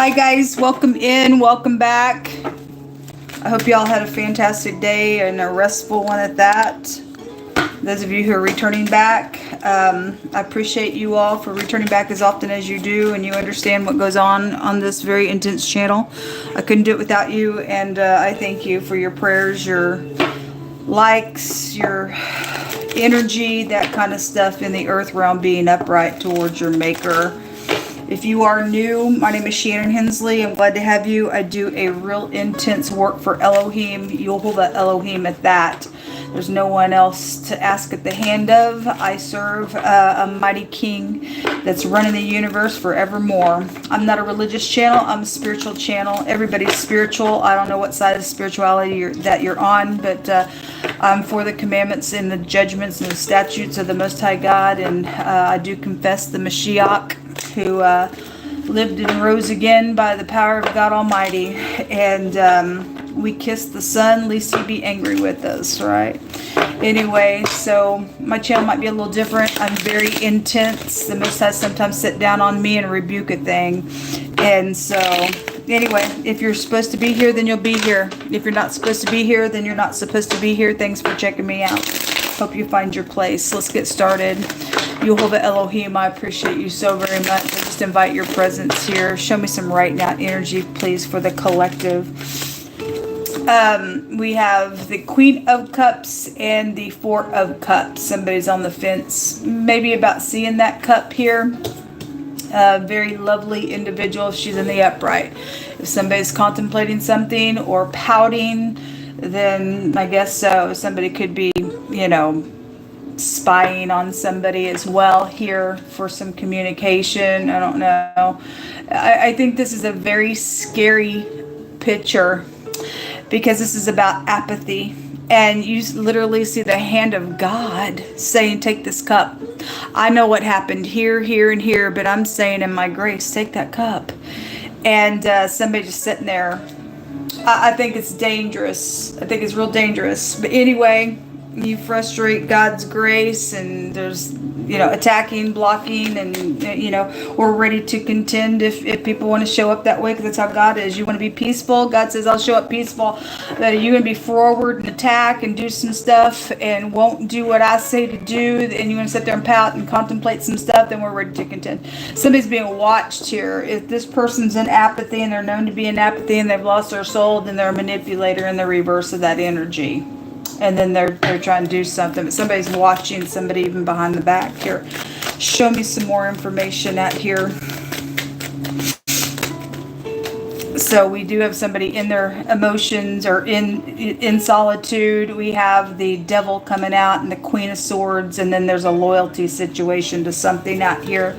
Hi guys, welcome in, welcome back. I hope you all had a fantastic day and a restful one at that. Those of you who are returning back, I appreciate you all for returning back as often as you do, and you understand what goes on this very intense channel. I couldn't do it without you, and I thank you for your prayers, your likes, your energy, that kind of stuff in the earth realm, being upright towards your maker. If you are new, my name is Shannon Hensley. I'm glad to have you. I do a real intense work for Elohim. You'll hold that Elohim at that. There's no one else to ask at the hand of. I serve a mighty king that's running the universe forevermore. I'm not a religious channel. I'm a spiritual channel. Everybody's spiritual. I don't know what side of spirituality that you're on, but I'm for the commandments and the judgments and the statutes of the Most High God, and I do confess the Mashiach, who lived and rose again by the power of God Almighty. And we kiss the sun, lest he be angry with us, right? Anyway, so my channel might be a little different. I'm very intense. The Most High sometimes sit down on me and rebuke a thing. And so, anyway, if you're supposed to be here, then you'll be here. If you're not supposed to be here, then you're not supposed to be here. Thanks for checking me out. Hope you find your place. Let's get started. Yehovah Elohim, I appreciate you so very much. I just invite your presence here. Show me some right now energy, please, for the collective. We have the Queen of Cups and the Four of Cups. Somebody's on the fence, maybe about seeing that cup here. Very lovely individual. She's in the upright. If somebody's contemplating something or pouting, then I guess so. Somebody could be, you know, spying on somebody as well here for some communication. I don't know. I think this is a very scary picture, because this is about apathy, and you literally see the hand of God saying, take this cup. I know what happened here, here, and here, but I'm saying in my grace, take that cup. And somebody just sitting there. I think it's dangerous. I think it's real dangerous. But anyway, you frustrate God's grace, and there's, you know, attacking, blocking, and, you know, we're ready to contend if people want to show up that way, because that's how God is. You want to be peaceful, God says, I'll show up peaceful. That you're going to be forward and attack and do some stuff and won't do what I say to do, and you want to sit there and pout and contemplate some stuff, then we're ready to contend. Somebody's being watched here. If this person's in apathy, and they're known to be in apathy, and they've lost their soul, then they're a manipulator in the reverse of that energy. And then they're trying to do something, but somebody's watching, somebody even behind the back here. Show me some more information out here. So we do have somebody in their emotions, or in solitude. We have the devil coming out and the Queen of Swords, and then there's a loyalty situation to something out here.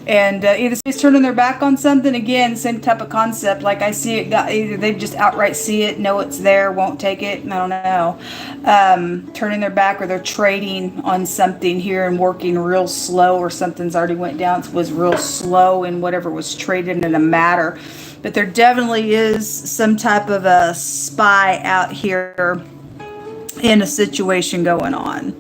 And either somebody's turning their back on something. Again, same type of concept. Like I see it, either they just outright see it, know it's there, won't take it, I don't know. Turning their back, or they're trading on something here and working real slow, or something's already went down. It was real slow in whatever was traded in a matter. But there definitely is some type of a spy out here in a situation going on.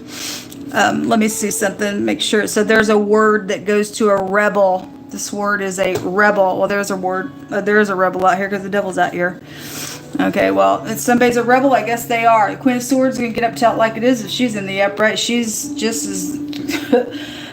Let me see something, make sure. So there's a word that goes to a rebel. This word is a rebel. Well, there's a word. There is a rebel out here, because the devil's out here. Okay, well, if somebody's a rebel, I guess they are. The Queen of Swords is going to get up, tell it like it is. If she's in the upright, she's just as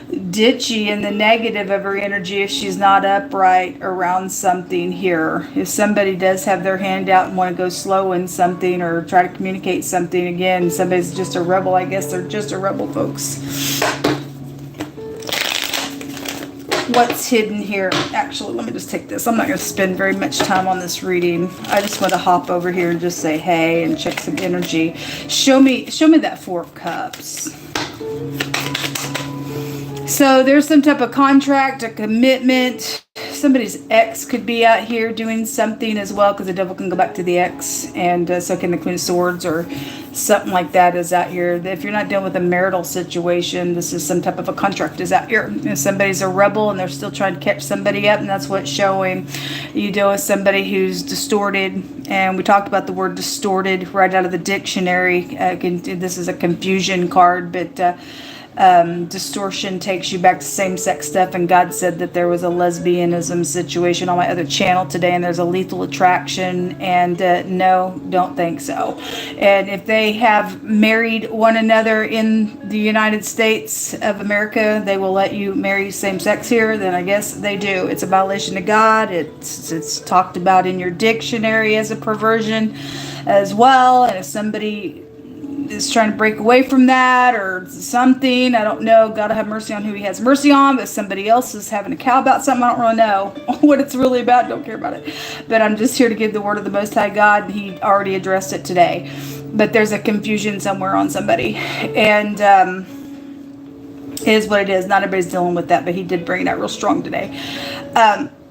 ditchy in the negative of her energy if she's not upright around something here. If somebody does have their hand out and want to go slow in something, or try to communicate something, again, somebody's just a rebel. I guess they're just a rebel, folks. What's hidden here? Actually, let me just take this. I'm not going to spend very much time on this reading. I just want to hop over here and just say hey and check some energy. Show me that Four of Cups. So there's some type of contract, a commitment. Somebody's ex could be out here doing something as well, because the devil can go back to the ex, and so can the Queen of Swords, or something like that is out here. If you're not dealing with a marital situation, this is some type of a contract is out here. If somebody's a rebel and they're still trying to catch somebody up, and that's what's showing. You deal with somebody who's distorted, and we talked about the word distorted right out of the dictionary. This is a confusion card, but Distortion takes you back to same-sex stuff, and God said that there was a lesbianism situation on my other channel today, and there's a lethal attraction, and no, don't think so. And if they have married one another in the United States of America, they will let you marry same-sex here, then I guess they do. It's a violation of God. It's talked about in your dictionary as a perversion as well, and if somebody is trying to break away from that or something, I don't know. God will have mercy on who he has mercy on, but somebody else is having a cow about something. I don't really know what it's really about. Don't care about it. But I'm just here to give the word of the Most High God. He already addressed it today. But there's a confusion somewhere on somebody. And it is what it is. Not everybody's dealing with that, but he did bring it out real strong today.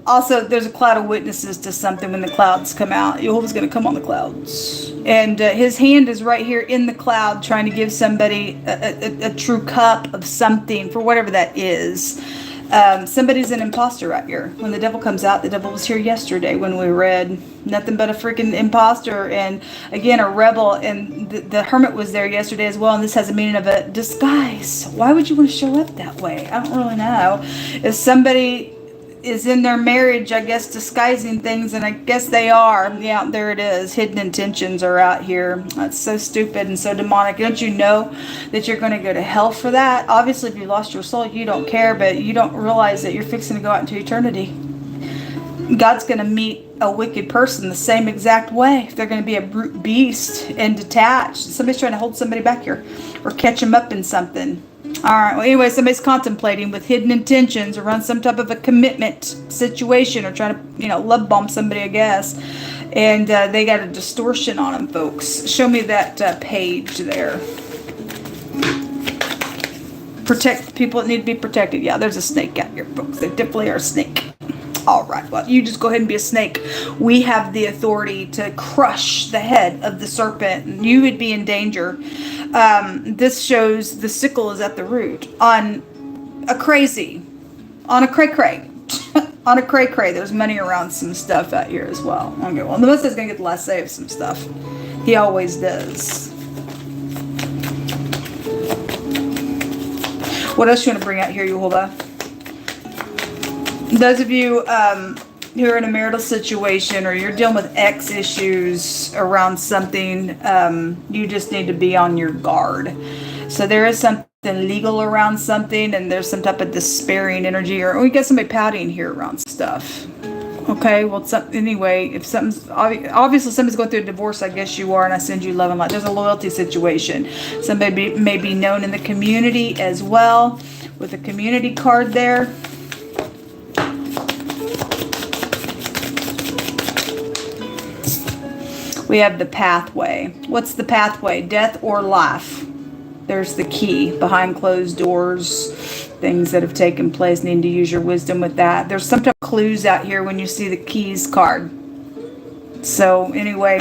Also, there's a cloud of witnesses to something when the clouds come out. Jehovah's going to come on the clouds. And his hand is right here in the cloud trying to give somebody a true cup of something for whatever that is. Somebody's an imposter right here. When the devil comes out, the devil was here yesterday when we read nothing but a freaking imposter and, again, a rebel. And the hermit was there yesterday as well. And this has a meaning of a disguise. Why would you want to show up that way? I don't really know. If somebody is in their marriage, I guess, disguising things, and I guess they are. Yeah, there it is. Hidden intentions are out here. That's so stupid and so demonic. Don't you know that you're going to go to hell for that? Obviously, if you lost your soul, you don't care, but you don't realize that you're fixing to go out into eternity. God's going to meet a wicked person the same exact way. They're going to be a brute beast and detached. Somebody's trying to hold somebody back here or catch them up in something. All right. Well, anyway, somebody's contemplating with hidden intentions around some type of a commitment situation or trying to, love bomb somebody, I guess. And they got a distortion on them, folks. Show me that page there. Protect the people that need to be protected. Yeah, there's a snake out here, folks. They definitely are a snake. All right. Well, you just go ahead and be a snake. We have the authority to crush the head of the serpent. You would be in danger. This shows the sickle is at the root. On a cray-cray. On a cray-cray. There's money around some stuff out here as well. Okay, well, the Most High is going to get the last say of some stuff. He always does. What else you want to bring out here, Yehovah? Those of you who are in a marital situation or you're dealing with ex issues around something, you just need to be on your guard. So there is something legal around something, and there's some type of despairing energy, or we got somebody pouting here around stuff. Okay, well, anyway, if something's obviously somebody's going through a divorce, I guess you are, and I send you love and light. There's a loyalty situation. Somebody may be known in the community as well, with a community card there. We have the pathway. What's the pathway? Death or life? There's the key. Behind closed doors, things that have taken place. Need to use your wisdom with that. There's some type of clues out here when you see the keys card. So anyway,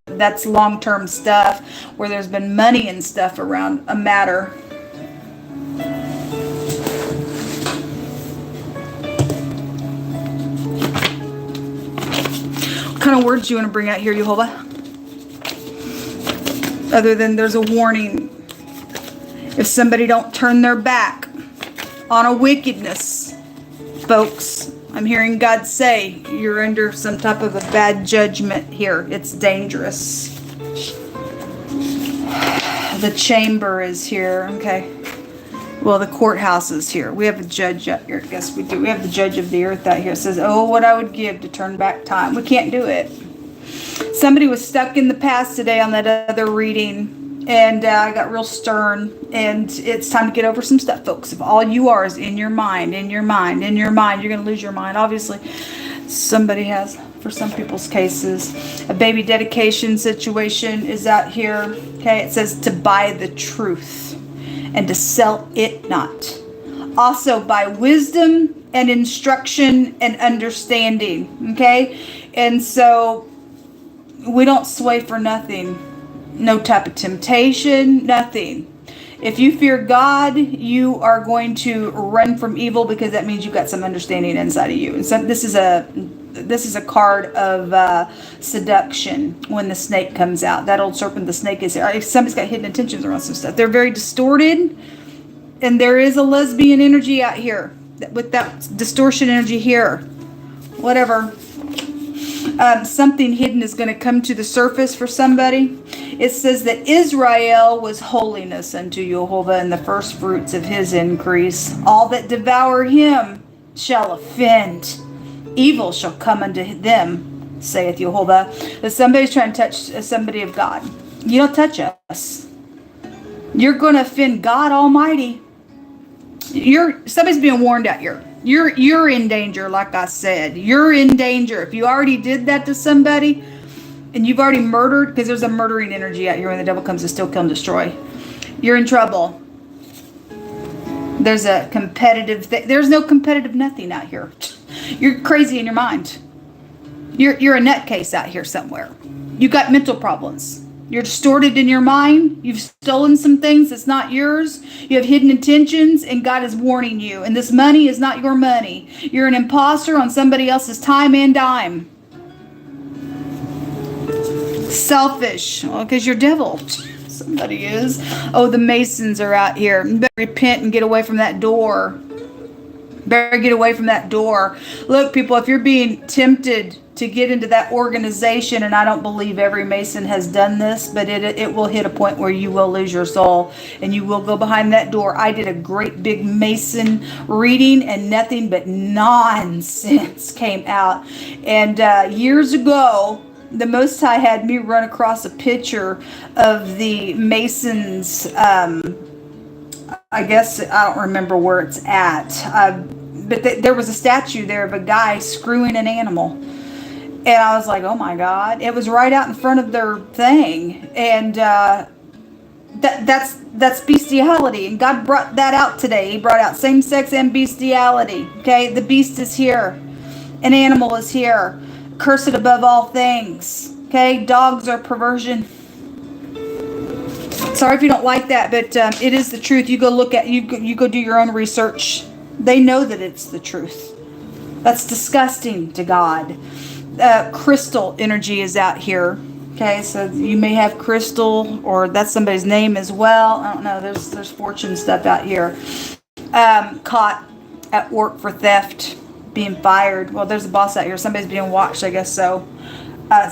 that's long-term stuff where there's been money and stuff around a matter. What kind of words do you want to bring out here, Yehovah? Other than there's a warning. If somebody don't turn their back on a wickedness, folks, I'm hearing God say you're under some type of a bad judgment here. It's dangerous. The chamber is here. Okay. Well, the courthouse is here. We have a judge out here. Yes, we do. We have the judge of the earth out here. It says, oh, what I would give to turn back time. We can't do it. Somebody was stuck in the past today on that other reading, and I got real stern, and it's time to get over some stuff, folks. If all you are is in your mind, you're going to lose your mind. Obviously, somebody has, for some people's cases. A baby dedication situation is out here. Okay, it says to buy the truth and to sell it not. Also, by wisdom and instruction and understanding. Okay, and so we don't sway for nothing. No type of temptation, nothing. If you fear God, you are going to run from evil because that means you've got some understanding inside of you. And so this is a card of seduction when the snake comes out. That old serpent, the snake is there. Somebody's got hidden intentions around some stuff. They're very distorted. And there is a lesbian energy out here with that distortion energy here. Whatever. Something hidden is going to come to the surface for somebody. It says that Israel was holiness unto Jehovah, and the first fruits of his increase. All that devour him shall offend. Evil shall come unto them, saith Jehovah. That somebody's trying to touch somebody of God. You don't touch us. You're going to offend God Almighty. Somebody's being warned out here. You're in danger, like I said. You're in danger. If you already did that to somebody, and you've already murdered, because there's a murdering energy out here when the devil comes to steal, kill, and destroy. You're in trouble. There's a competitive there's no competitive nothing out here. You're crazy in your mind. You're a nutcase out here somewhere. You got mental problems. You're distorted in your mind. You've stolen some things that's not yours. You have hidden intentions, and God is warning you. And this money is not your money. You're an imposter on somebody else's time and dime. Selfish. Well, because you're devil. Somebody is. Oh, the Masons are out here. You better repent and get away from that door. Better get away from that door. Look, people, if you're being tempted to get into that organization, and I don't believe every Mason has done this, but it will hit a point where you will lose your soul and you will go behind that door. I did a great big Mason reading, and nothing but nonsense came out. And years ago, the Most High had me run across a picture of the Masons. I guess I don't remember where it's at, but there was a statue there of a guy screwing an animal. And I was like, oh my God. It was right out in front of their thing. And that's bestiality. And God brought that out today. He brought out same-sex and bestiality. Okay? The beast is here. An animal is here. Cursed above all things. Okay? Dogs are perversion. Sorry if you don't like that, but it is the truth. You go look at, you go do your own research. They know that it's the truth. That's disgusting to God. Crystal energy is out here. Okay, so you may have crystal, or that's somebody's name as well. I don't know. There's fortune stuff out here. Caught at work for theft, being fired. Well, there's a boss out here. Somebody's being watched, I guess so.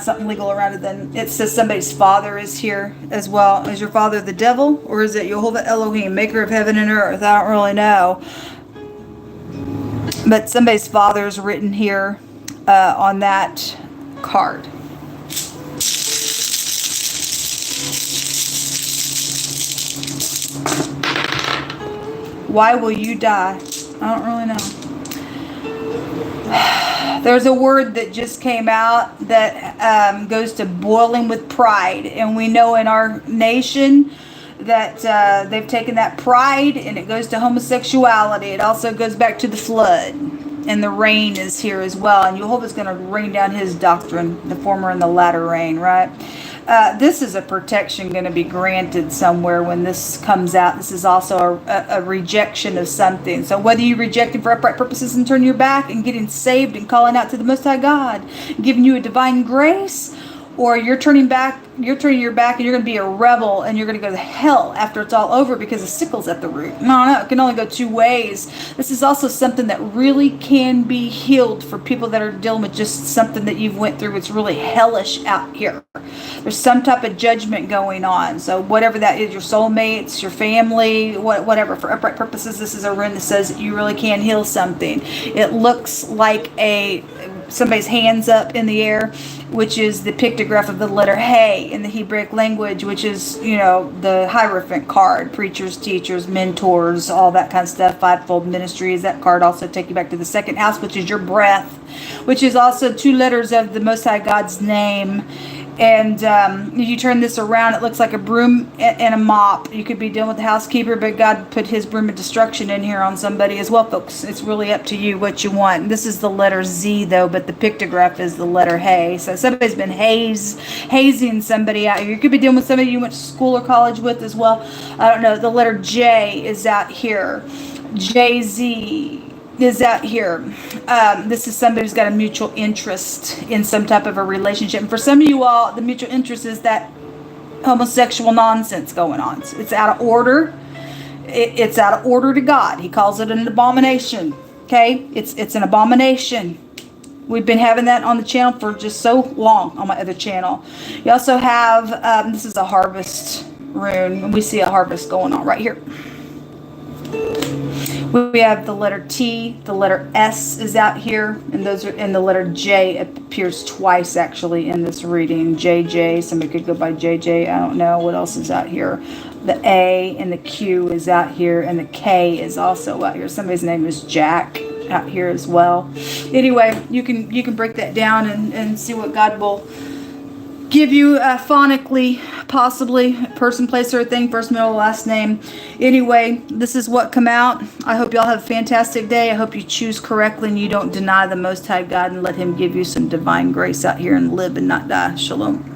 Something legal around it. Then it says somebody's father is here as well. Is your father the devil, or is it Jehovah Elohim, maker of heaven and earth? I don't really know. But somebody's father is written here on that card. Why will you die? I don't really know. There's a word that just came out that goes to boiling with pride. And we know in our nation that they've taken that pride and it goes to homosexuality. It also goes back to the flood. And the rain is here as well. And Jehovah's going to rain down his doctrine, the former and the latter rain, right? This is a protection going to be granted somewhere when this comes out. This is also a rejection of something. So whether you reject it for upright purposes and turn your back and getting saved and calling out to the Most High God, giving you a divine grace, or you're turning your back and you're going to be a rebel and you're going to go to hell after it's all over because the sickle's at the root. No, it can only go two ways. This is also something that really can be healed for people that are dealing with just something that you've went through. It's really hellish out here. There's some type of judgment going on. So whatever that is, your soulmates, your family, whatever, for upright purposes, this is a rune that says that you really can heal something. It looks like somebody's hands up in the air, which is the pictograph of the letter Hey in the Hebraic language, which is, the Hierophant card, preachers, teachers, mentors, all that kind of stuff, fivefold ministries. That card also take you back to the second house, which is your breath, which is also two letters of the Most High God's name. And you turn this around, it looks like a broom and a mop. You could be dealing with the housekeeper, but God put his broom of destruction in here on somebody as well, folks. It's really up to you what you want. This is the letter Z, though, but the pictograph is the letter Hey. So somebody's been hazing somebody out here. You could be dealing with somebody you went to school or college with as well. I don't know. The letter J is out here. JZ is out here. This is somebody who's got a mutual interest in some type of a relationship. And for some of you all, the mutual interest is that homosexual nonsense going on. It's out of order. it's out of order to God. He calls it an abomination. Okay, it's an abomination. We've been having that on the channel for just so long on my other channel. You also have, this is a harvest rune, and we see a harvest going on right here. We have the letter T, the letter S is out here, and those are, and the letter J appears twice actually in this reading. JJ, somebody could go by JJ, I don't know. What else is out here? The A and the Q is out here, and the K is also out here. Somebody's name is Jack out here as well. Anyway, you can break that down and see what God will give you phonically, possibly, person, place, or thing, first, middle, last name. Anyway, this is what come out. I hope y'all have a fantastic day. I hope you choose correctly and you don't deny the Most High God, and let him give you some divine grace out here and live and not die. Shalom.